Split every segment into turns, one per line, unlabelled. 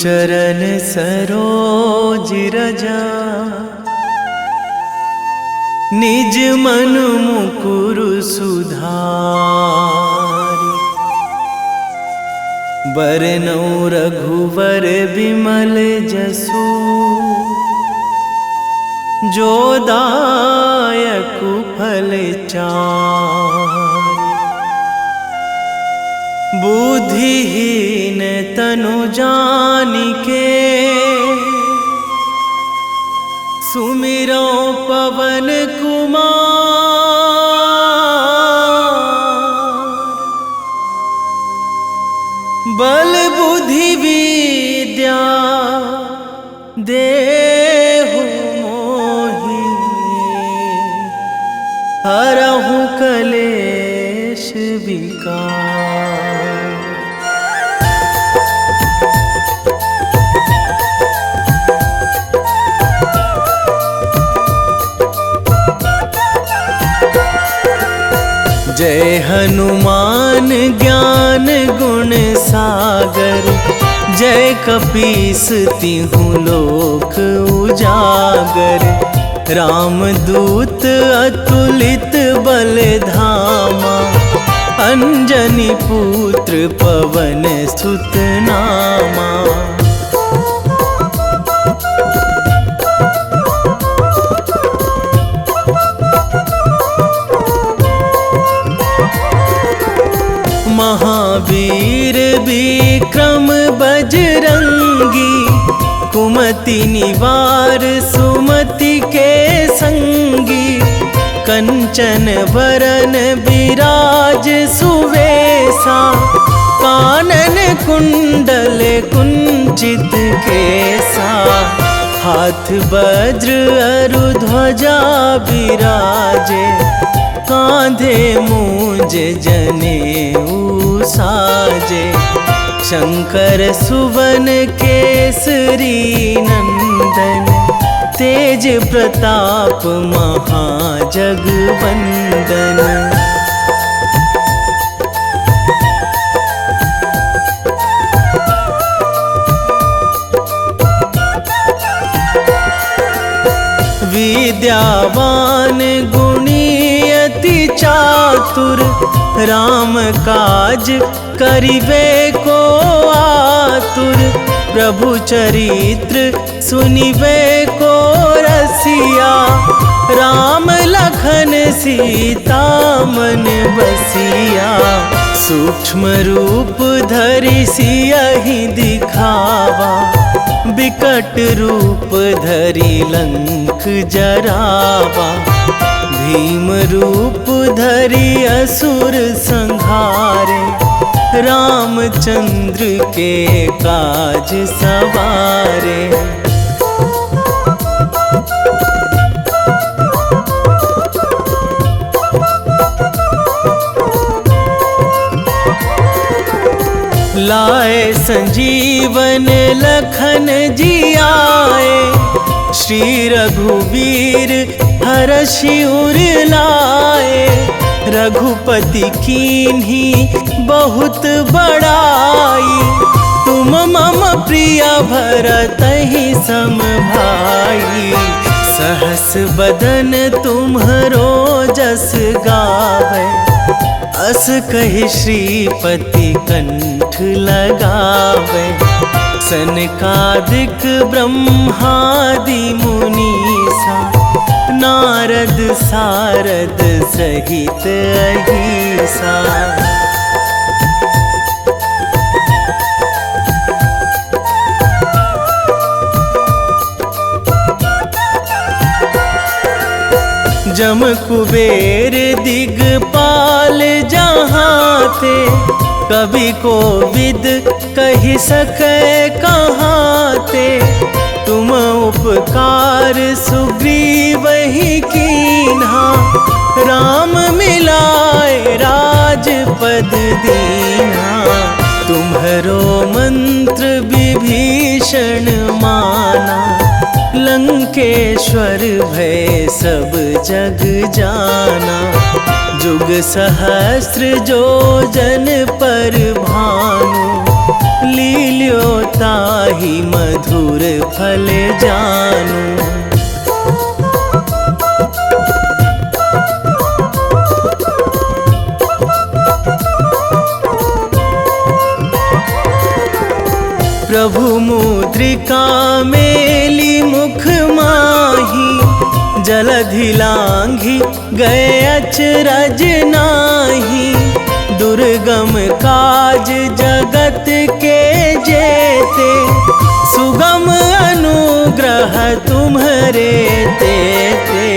चरण सरोज रजा, निज मन मुकुर सुधारि। बरनौ रघुवर बिमल जसु, जो दायक फल चारि। बुद्धिहीन तनु जानिके, सुमिरो पवन कुमार। बल बुद्धि विद्या देहु मोहि, हरहु कलेश विकार। जय हनुमान ज्ञान गुण सागर, जय कपीस तिहुँ लोक उजागर। रामदूत अतुलित बल धामा, अंजनी पुत्र पवन सुत नामा। महावीर विक्रम बजरंगी, कुमति निवार सुमति के संगी। कंचन वरन विराज सुवेशा, कानन कुंडल कुंचित केसा। हाथ वज्र अरु ध्वजा बिराजे, कांधे मूंज जनेऊ साजे। शंकर सुवन केसरी नंदन, तेज प्रताप महाजगवंदन। विद्यावान गुणी अति चातुर, राम काज करिबे को आतुर। प्रभु चरित्र सुनिबे को रसिया, राम लखन सीता मन बसिया। सूक्ष्म रूप धरि सियहि दिखावा, बिकट रूप धरि लंक जरावा। भीम रूप धरि असुर संहारे, रामचंद्र के काज सवारे। लाए संजीवन लखन जियाए, श्री रघुवीर हरषि उर लाए। रघुपति कीन्ही बहुत बड़ाई, तुम मम प्रिय भरतहि सम भाई। सहस बदन तुम्हरो जस गावै, अस कहि श्रीपति कंठ लगावै। सनकादिक ब्रह्मादि मुनीसा, नारद सारद सहित अहिसा। जम कुबेर दिगपाल जहाँ थे, कवि कोविद कहि सकै कहाँ ते। तुम उपकार सुग्रीवहि कीन्हा, राम मिलाए राजपद दीन्हा। तुम्हरो मंत्र विभीषण माना, लंकेश्वर भय सब जग जाना। जुग सहस्त्र जो जन पर भानु, लील्यो ताहि मधुर फल जानू। प्रभु मुद्रिका मेली मुख माही, जलधि लांघी गए अचरज नाही। दुर्गम काज जगत के जेते, सुगम अनुग्रह तुम्हरे तेते।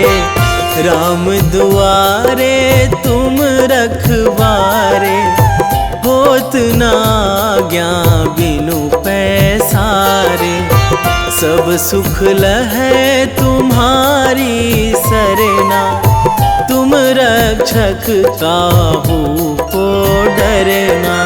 राम दुआरे तुम रखवारे, होत ना आज्ञा बिनु पैसारे। सब सुख लहै तुम्हारी सरना, तुम रक्षक काहू को डरना।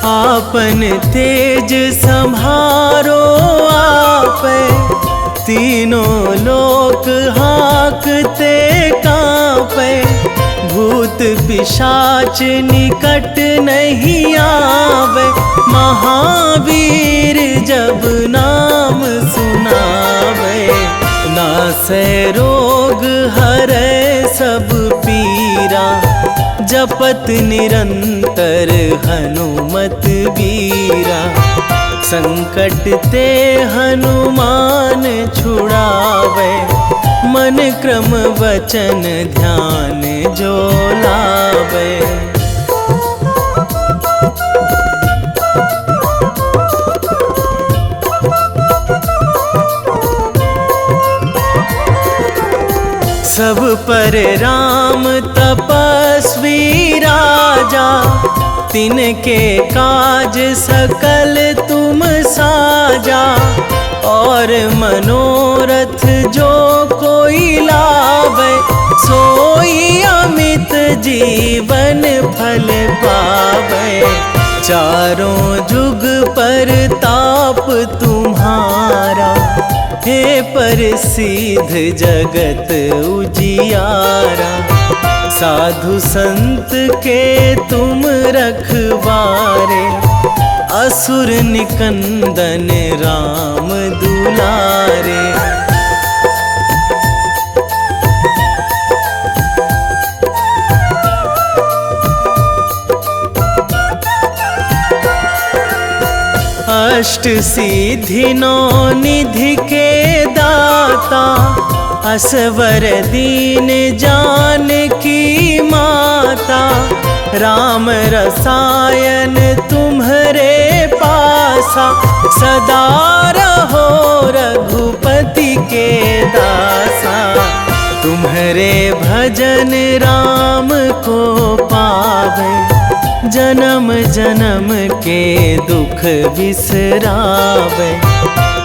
आपन तेज संभारो आपै, तीनों लोक हाकते कांपै। भूत पिशाच निकट नहीं आवे, महावीर जब नाम सुनावे। नासै रोग हरै सब पीरा, जपत निरंतर हनुमत बीरा। संकट ते हनुमान छुड़ावे, मन क्रम वचन ध्यान जो लावे। सब पर राम तपस्वी राजा, तिनके काज सकल तुम साजा। और मनोरथ जो कोई लावे, सोई अमित जीवन फल पावे। चारों जुग पर ताप तुम्हारा, हे प्रसिद्ध जगत उजियारा। साधु संत के तुम रखवारे, असुर निकंदन राम दुलारे। अष्ट सिद्धि नौ निधि के दाता, असवर दीन जानकी माता। राम रसायन तुम्हरे पासा, सदा रहो रघुपति के दासा। तुम्हरे भजन राम को पावे, जन्म जन्म के दुख बिसरावे।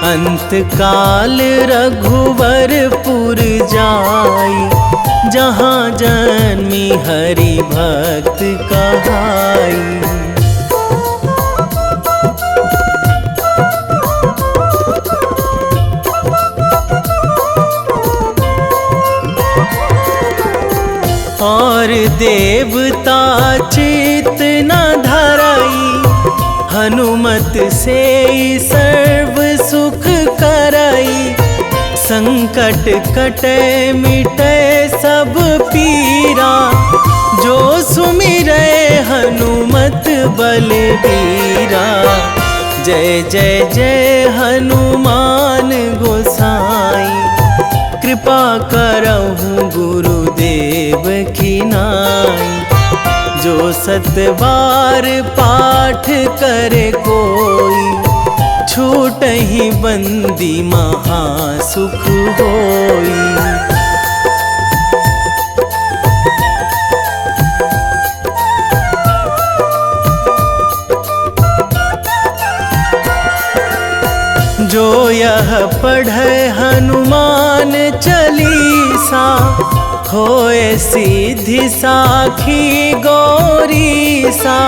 अंत काल रघुवरपुर जाई, जहाँ जन्मी हरि भक्त कहाई। और देवता चित न धराई, हनुमत से सर्व सुख कराई। संकट कटे मिटे सब पीरा, जो सुमिरै हनुमत बलबीरा। जय जय जय हनुमान गोसाई, कृपा करहु गुरुदेव की नाई। जो सतबार पाठ करे कोई, छूटहि बंदी महासुख होई। जो यह पढ़े हनुमान चालीसा, होए सीधी साखी गौरीसा।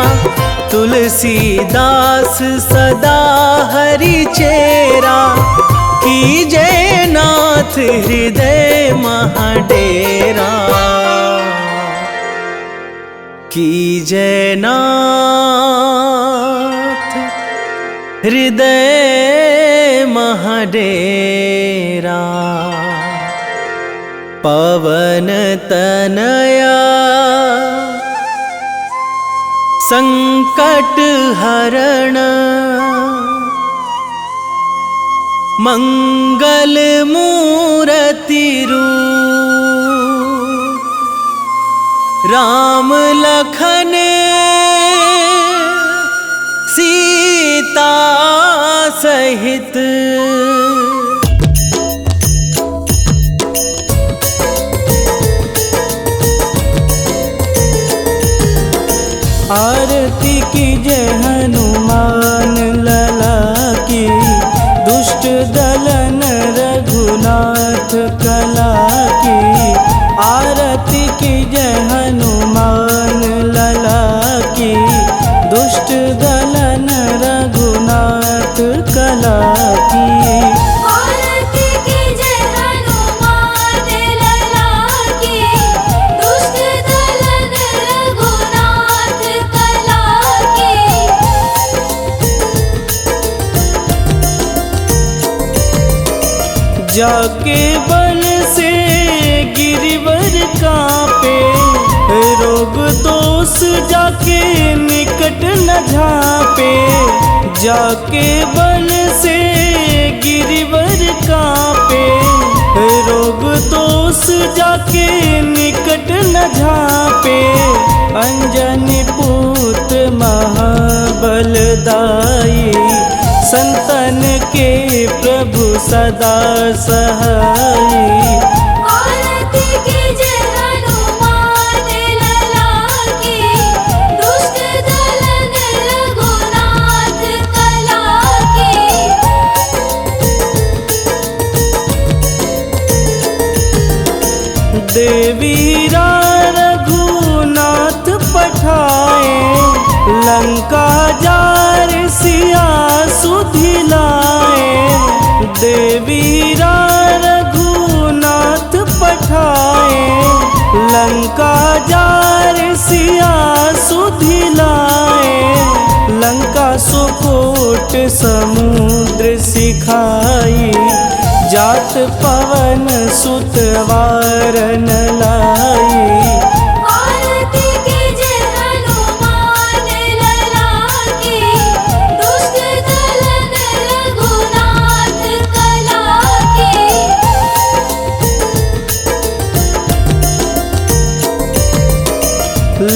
तुलसीदास सदा हरि चेरा, कीजे नाथ हृदय महाडेरा, कीजे नाथ हृदय महाडेरा। पवन तनया संकट हरण, मंगल मूर्ति रूप, राम लखन सीता सहित।
आरती कीजे हनुमान लला की, दुष्ट दलन रघुनाथ कला की। आरती कीजे हनुमान लला की, दुष्ट दलन रघुनाथ कला की।
आरती कीजे हनुमान लला की, दुष्ट दलन रघुनाथ कला की।
जाके बल से गिरिवर कांपे, रोग दोष जाके निकट न झापे। जाके बल से गिरिवर कांपे, रोग दोष जाके निकट न झापे। अंजनी पूत महाबलदाई, संतन के प्रभु सदा सहाई।
आरती कीजे हनुमान लला की, दुष्ट दलन रघुनाथ कला की।
देवीरा रघुनाथ पठाए, लंका जार सिया सुधिलाए। देवीरा रघुनाथ पठाए, लंका जार सिया सुधिलाए। लंका सुकोट समुद्र सिखाई, जात पवन सुत वारन लाई।
आरती कीजे हनुमान लला की, दुष्ट दलन रघुनाथ कला की।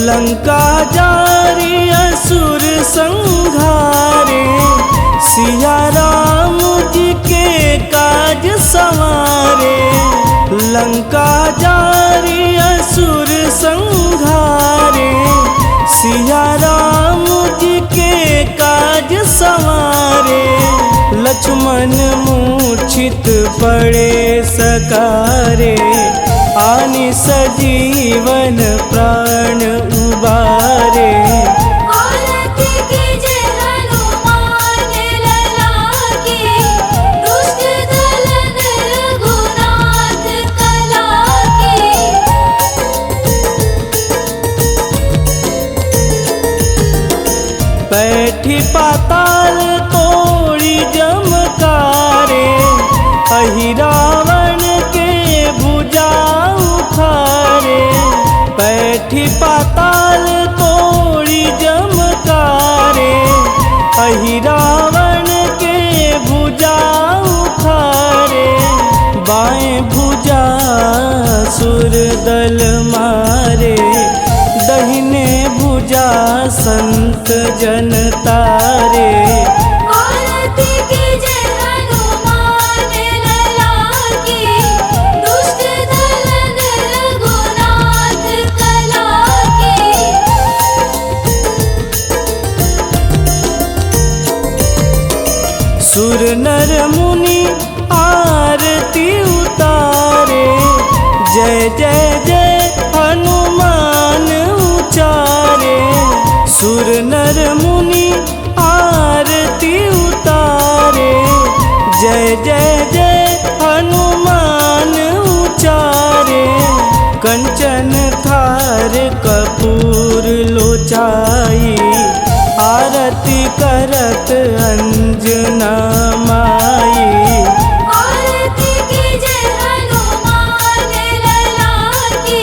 लंका जारी असुर संघारे, सिया राम जी के काज संवारे। लंका जारी असुर संघारे, सिया राम जी के काज संवारे। लक्ष्मण मूर्छित पड़े सकारे, आनि सजीवन प्राण उबारे।
आरती कीजे हनुमान लला की, दुष्ट दलन रघुनाथ कला की।
बैठी पाताल तोड़ी जमकारे, अहि रावण के भुजा उखारे। बैठी पाताल तोड़ी जमकारे, अहि रावण के भुजा उखारे। बाएं भुजा सुर दल मारे, दहिने भुजा संत जन तारे।
आरती कीजे हनुमान लला की, दुष्ट दलन रघुनाथ कला की।
सुर नर मुनि आरती उतारे, जय जय जय हनुमान उचारे। सुर नर मुनि आरती उतारे, जय जय जय हनुमान उचारे, कंचन थार कपूर लोचाई, आरती करत अंजना माई।
आरती कीजे हनुमान लला की,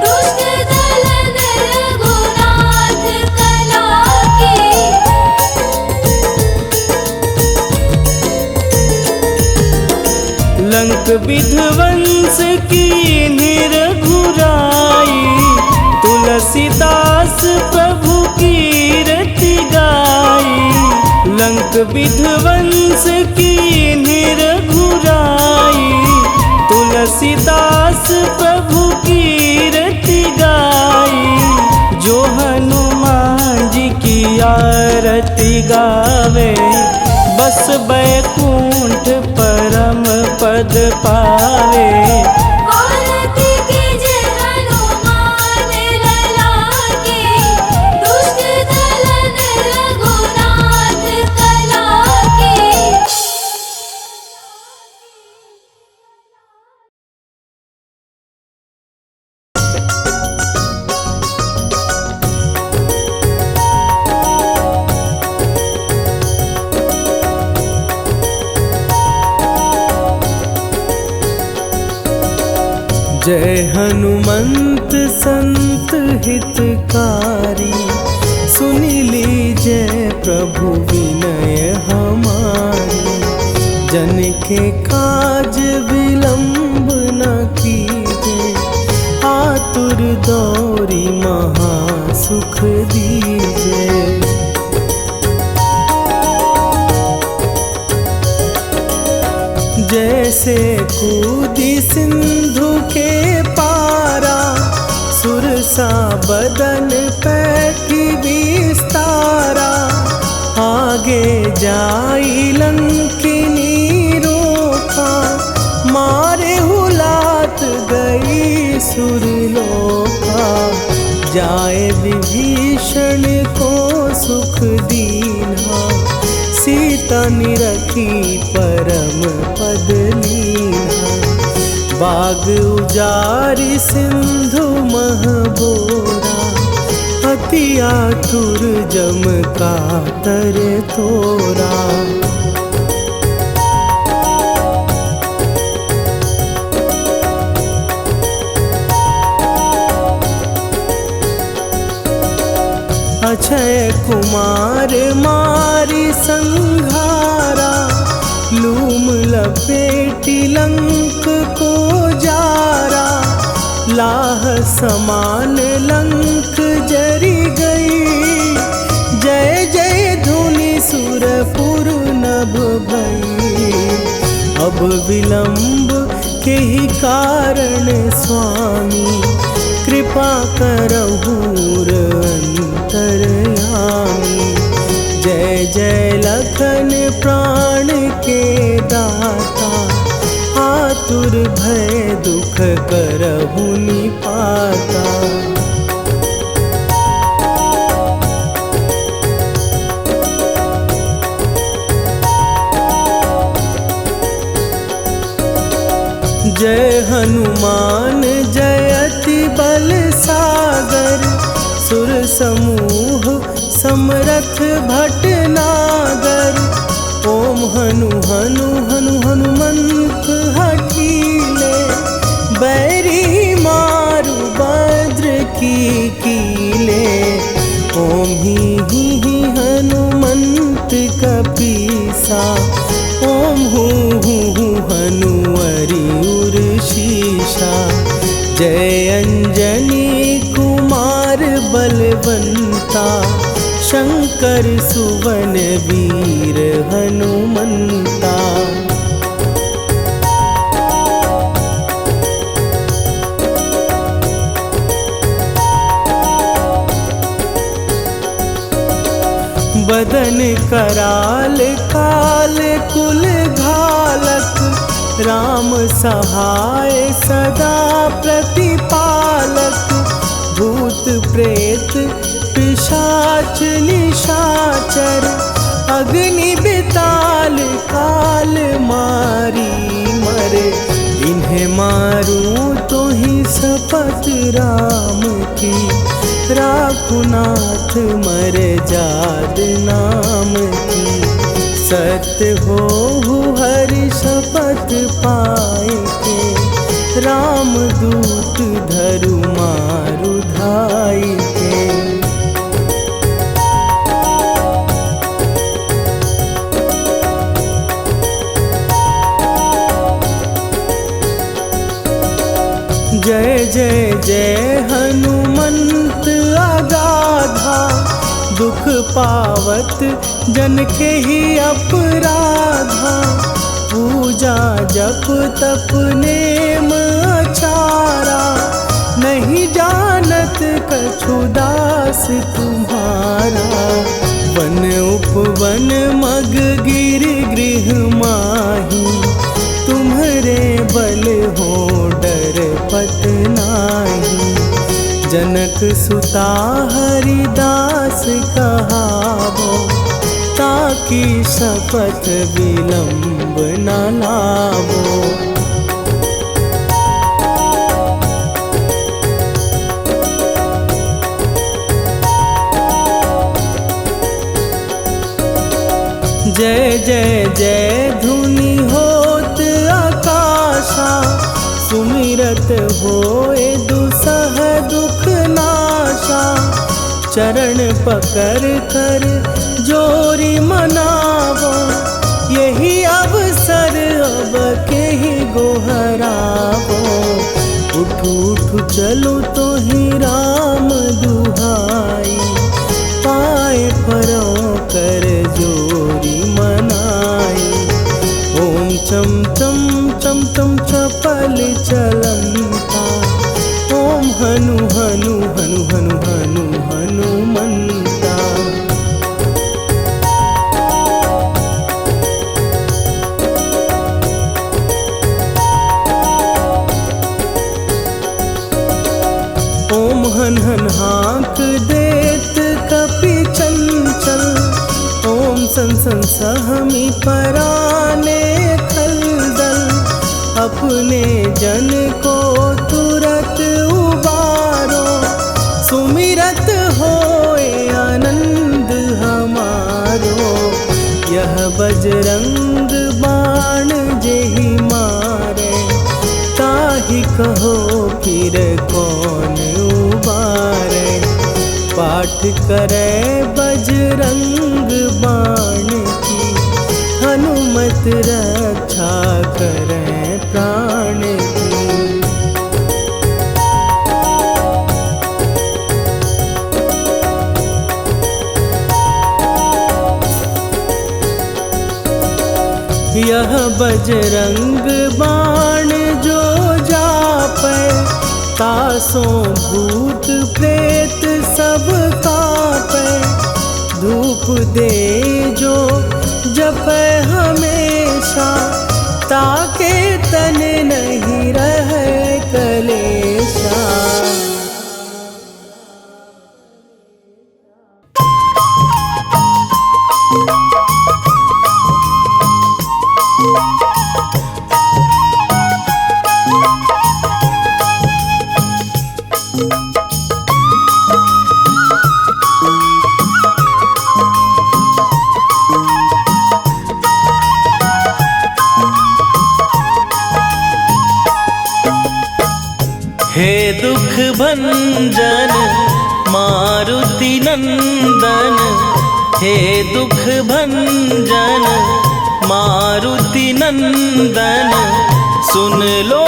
दुष्ट दलन रघुनाथ कला की।
लंक विध्वंस की निरघुराई, तुलसीदास प्रभु कीरति गाई। लंक विध्वंस की निरघुराई, तुलसीदास प्रभु कीरति गाई। जो हनुमान जी की आरती गावे, बस बैकुंठ परम पद पावे।
आरती कीजे हनुमान लला की, दुष्ट दलन रघुनाथ कला की।
जय हनुमंत संत हितकारी, सुनि लीजय प्रभु विनय हमारी। जन के काज विलंब न कीजे, आतुर दौरी महा सुख दीजे। जैसे कूदी सिंधु के पारा, सुरसा बदन पैठी विस्तारा। आगे जाई लंकिनी रोका, मारे हुलात गई सुरलोका। जाए विभीषण को सुख दीना, सीता निरखी परम पद लीना। बाग उजारि सिंधु महबोरा, अति आतुर जम कातर तोरा। अक्षय कुमार मारी संघारा, लूम लपेटी लंक को जारा। लाह समान लंक जरी गई, जय जय धुनि सुरपुर नभ भई। अब विलंब के ही कारण स्वामी, कृपा करहु अंतरयामी। जय जय लखन प्राण के दाता, आतुर भय दुख करहु निपाता। जय हनुमान जयति बल सागर, सुर समूह समरथ भटनागर। ओम हनु हनु हनु हनुमंत हठीले, बैरी मारु भद्र की कीले। ओम ही हनुमंत कपीसा, ओम हूँ हनुमरि उर्शीषा। जय अंजनी कुमार बलवंता, शंकर सुवन वीर हनुमंता। बदन कराल काल कुल घालक, राम सहाय सदा प्रतिपालक। भूत प्रेत पिशाच निशाचर, अग्नि बिताल काल मा पर इन्हें मारूं तो ही शपथ राम की, राखुनाथ मर्याद नाम की। सत्य हो हरि शपथ पाए के, राम दूत धरु मारु धाई के। जय जय जय हनुमंत अगाधा, दुख पावत जन के ही अपराधा। पूजा जप तप नेम अचारा, नहीं जानत कछु दास तुम्हारा। वन उपवन मग गिर गृह माही, तुम्हारे बल हो डर पत नाही। जनक सुता हरिदास कहावो, ताकि शपथ विलंब न लावो। जय जय जय धुनि होत आकाशा, सुमिरत होए दुसह दुख नाशा। चरण पकड़ कर जोरी मनावो, यही अवसर अब के ही गोहरावो। उठू उठू चलो तो ही राम दुहाई, पाए परों कर जोरी मनाई। ओम चम चम चम चम चपल चलंता, ओम हनु हनु हनु हनु हनु हनुमंता। ओम हन हन हाँक देत कपि चंचल, ओम सन सन सहमी पराने खलदल। अपने जन को तुरत उबारो, सुमिरत होए आनंद हमारो। यह बजरंग बाण जेहि मारे, ताहि कहो फिर कौन उबारे। पाठ करे बजरंग बाण की, हनुमत रक्षा करे प्राण की। यह बजरंग बाण जो जापै, तासों भूत प्रेत सब कापै। धूप दे जो जपै हमेशा, ताके तन नहीं रहे कलेशा।
हे दुख भंजन मारुति नंदन, हे दुख भंजन मारुति नंदन। सुन लो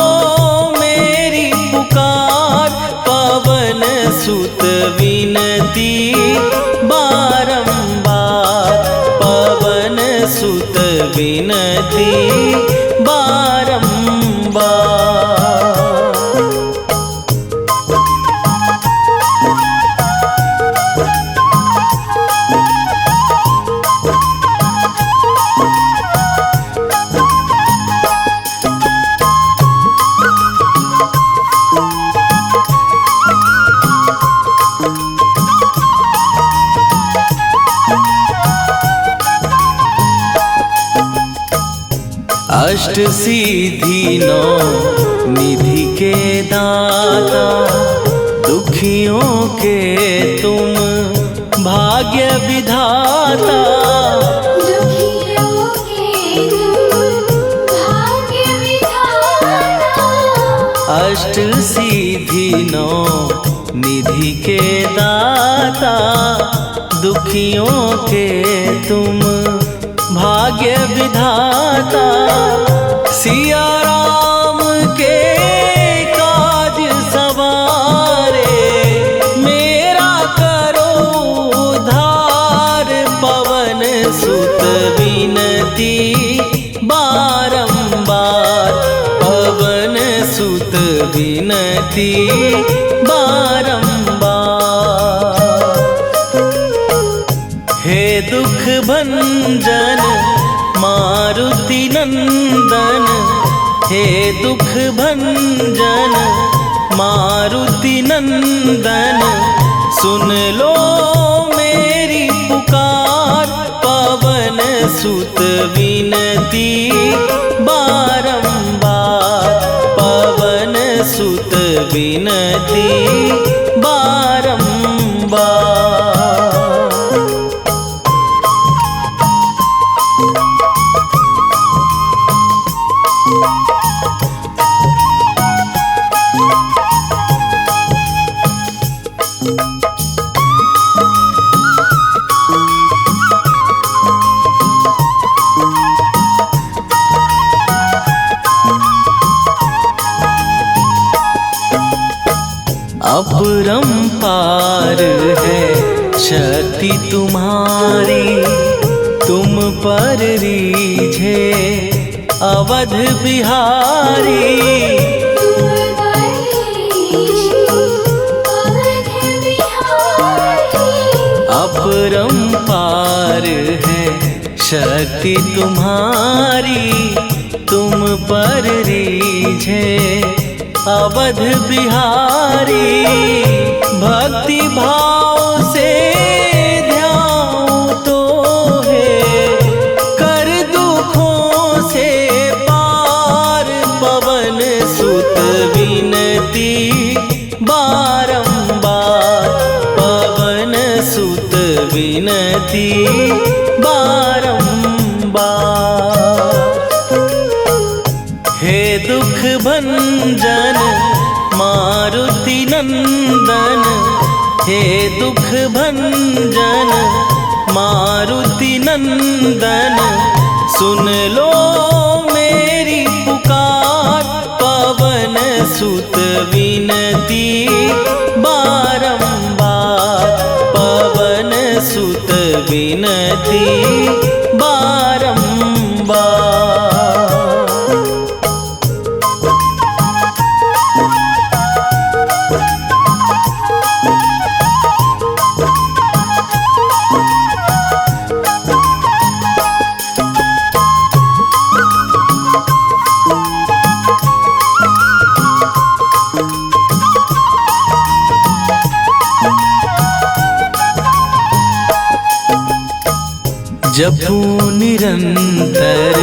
मेरी पुकार, पवन सुत विनती बारंबार। पवन सुत विनती बारंबार। अष्ट सिद्धि नौ निधि के दाता, दुखियों के तुम भाग्य विधाता।
दुखियों के तुम भाग्य विधाता।
अष्ट सिद्धि नौ निधि के दाता, दुखियों के तुम भाग्य विधाता। सिया राम के काज सवारे, मेरा करो उद्धार। पवन सुत विनती बारंबार, पवन सुत विनती बारंबार। हे दुख भंजन मारुति नंदन, हे दुख भंजन मारुति नंदन। सुन लो मेरी पुकार, पवन सुत विनती बारंबार, पवन सुत विनती बारंबार। अपरंपार है शक्ति तुम्हारी, तुम पर रीझे अवध बिहारी। अपरंपार है शक्ति तुम्हारी, तुम पर रीझे अवध बिहारी। भक्ति भाव से ध्यान तो है, कर दुखों से पार। पवन सुत विनती बारंबार, पवन सुत विनती बारंबार। हे दुख भंजन मारुति नंदन, हे दुख भंजन मारुति नंदन। सुन लो मेरी पुकार, पवन सुत विनती बारंबार, पवन सुत विनती बारंबार। जपू निरंतर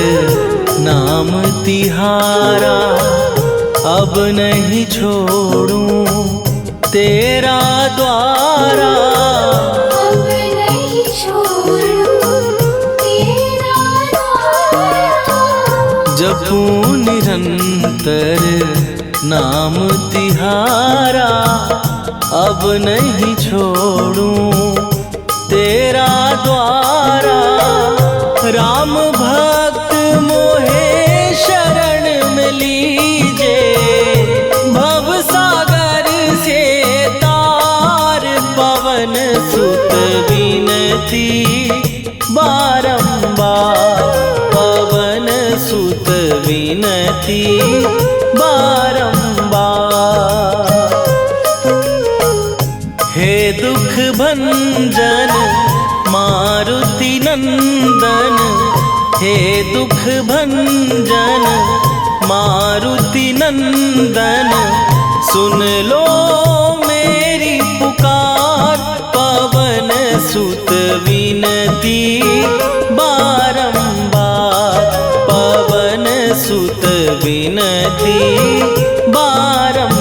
नाम तिहारा, अब नहीं छोड़ूं तेरा द्वारा।
अब नहीं छोड़ूं तेरा द्वारा।
जपू निरंतर नाम तिहारा, अब नहीं छोड़ूं तेरा द्वारा। राम भक्त मोहे शरण में लीजे, भव सागर से तार। पवन सुत विनती बारंबार, पवन सुत विनती बारंबार। हे दुख भंजन मारुति नंदन, हे दुख भंजन मारुति नंदन। सुन लो मेरी पुकार, पवन सुत विनती बारंबार, पवन सुत बिनती बारंबार।